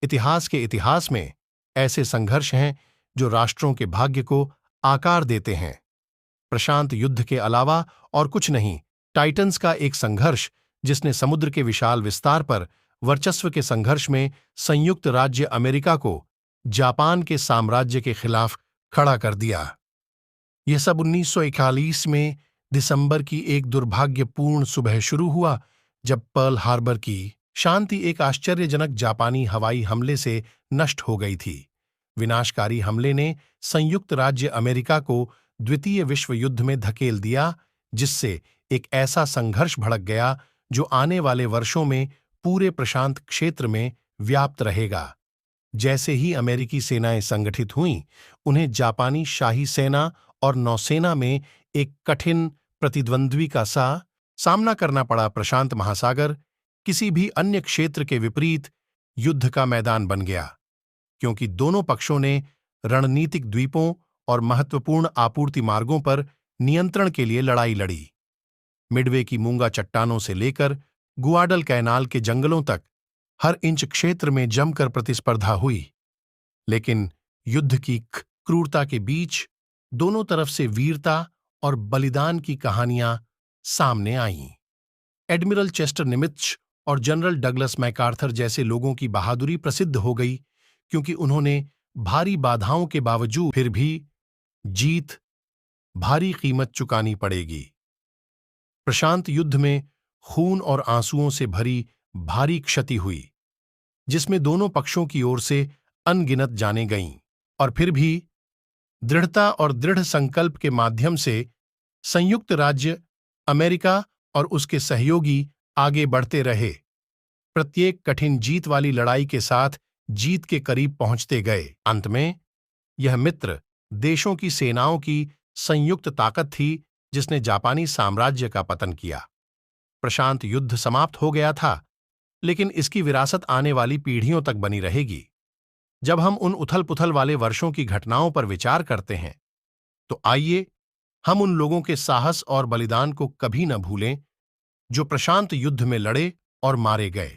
इतिहास के इतिहास में ऐसे संघर्ष हैं जो राष्ट्रों के भाग्य को आकार देते हैं। प्रशांत युद्ध के अलावा और कुछ नहीं, टाइटन्स का एक संघर्ष जिसने समुद्र के विशाल विस्तार पर वर्चस्व के संघर्ष में संयुक्त राज्य अमेरिका को जापान के साम्राज्य के खिलाफ खड़ा कर दिया। यह सब 1941 में दिसंबर की एक दुर्भाग्यपूर्ण सुबह शुरू हुआ, जब पर्ल हार्बर की शांति एक आश्चर्यजनक जापानी हवाई हमले से नष्ट हो गई थी। विनाशकारी हमले ने संयुक्त राज्य अमेरिका को द्वितीय विश्व युद्ध में धकेल दिया, जिससे एक ऐसा संघर्ष भड़क गया जो आने वाले वर्षों में पूरे प्रशांत क्षेत्र में व्याप्त रहेगा। जैसे ही अमेरिकी सेनाएं संगठित हुईं, उन्हें जापानी शाही सेना और नौसेना में एक कठिन प्रतिद्वंद्वी का सामना करना पड़ा। प्रशांत महासागर किसी भी अन्य क्षेत्र के विपरीत युद्ध का मैदान बन गया, क्योंकि दोनों पक्षों ने रणनीतिक द्वीपों और महत्वपूर्ण आपूर्ति मार्गों पर नियंत्रण के लिए लड़ाई लड़ी। मिडवे की मूंगा चट्टानों से लेकर गुआडल कैनाल के जंगलों तक हर इंच क्षेत्र में जमकर प्रतिस्पर्धा हुई। लेकिन युद्ध की क्रूरता के बीच दोनों तरफ से वीरता और बलिदान की कहानियां सामने आईं। एडमिरल चेस्टर निमित्ज और जनरल डगलस मैकार्थर जैसे लोगों की बहादुरी प्रसिद्ध हो गई, क्योंकि उन्होंने भारी बाधाओं के बावजूद फिर भी जीत भारी कीमत चुकानी पड़ेगी। प्रशांत युद्ध में खून और आंसुओं से भरी भारी क्षति हुई, जिसमें दोनों पक्षों की ओर से अनगिनत जानें गईं, और फिर भी दृढ़ता और दृढ़ संकल्प के माध्यम से संयुक्त राज्य अमेरिका और उसके सहयोगी आगे बढ़ते रहे। प्रत्येक कठिन जीत वाली लड़ाई के साथ जीत के करीब पहुंचते गए। अंत में यह मित्र देशों की सेनाओं की संयुक्त ताकत थी जिसने जापानी साम्राज्य का पतन किया। प्रशांत युद्ध समाप्त हो गया था, लेकिन इसकी विरासत आने वाली पीढ़ियों तक बनी रहेगी। जब हम उन उथल-पुथल वाले वर्षों की घटनाओं पर विचार करते हैं, तो आइए हम उन लोगों के साहस और बलिदान को कभी न भूलें जो प्रशांत युद्ध में लड़े और मारे गए।